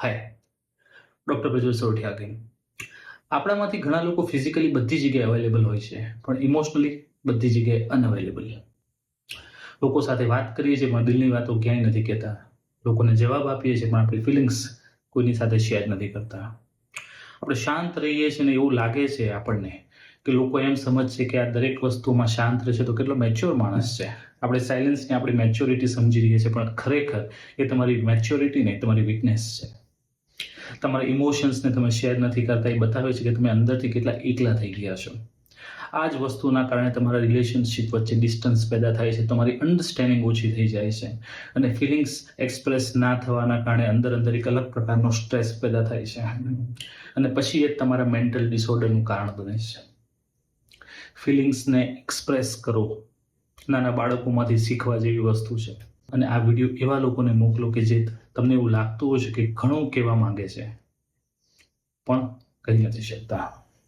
હાય, doctor પ્રજ્વલ Sorathiya again. આપણામાંથી ઘણા લોકો ફિઝિકલી બધી જગ્યાએ અવેલેબલ હોય છે, પણ ઇમોશનલી બધી જગ્યાએ અનઅવેલેબલ. લોકો સાથે વાત કરીએ છીએ પણ દિલની વાતો ક્યાંય નથી કહેતા. લોકોને જવાબ આપીએ છીએ પણ આપણી ફિલિંગ્સ કોઈની સાથે શેર નથી કરતા. આપણે શાંત રહીએ છીએ ને એવું લાગે છે આપણને કે લોકો એમ સમજશે કે આ દરેક વસ્તુમાં શાંત રહેશે તો કેટલો મેચ્યોર માણસ છે. આપણે સાયલન્સને આપણી મેચ્યોરિટી સમજી રહીએ છીએ, પણ ખરેખર એ તમારી મેચ્યોરિટી નહીં, તમારી વીકનેસ છે. તમારા ઇમોશન્સને તમે શેર નથી કરતા, એ બતાવે છે કે તમે અંદરથી કેટલા એકલા થઈ ગયા છો. આ જ વસ્તુના કારણે તમારા રિલેશનશિપ વચ્ચે ડિસ્ટન્સ પેદા થાય છે, તમારી અન્ડરસ્ટેન્ડિંગ ઓછી થઈ જાય છે, અને ફિલિંગ્સ એક્સપ્રેસ ના થવાના કારણે અંદર એક અલગ પ્રકારનો સ્ટ્રેસ પેદા થાય છે, અને પછી એ તમારા મેન્ટલ ડિસઓર્ડરનું કારણ બને છે. ફિલિંગ્સને એક્સપ્રેસ કરો, નાના બાળકોમાંથી શીખવા જેવી વસ્તુ છે. અને આ વિડીયો એવા લોકોને મોકલો કે જે તમને એવું લાગતું હોય છે કે ઘણું કહેવા માંગે છે પણ કહી નથી શકતા.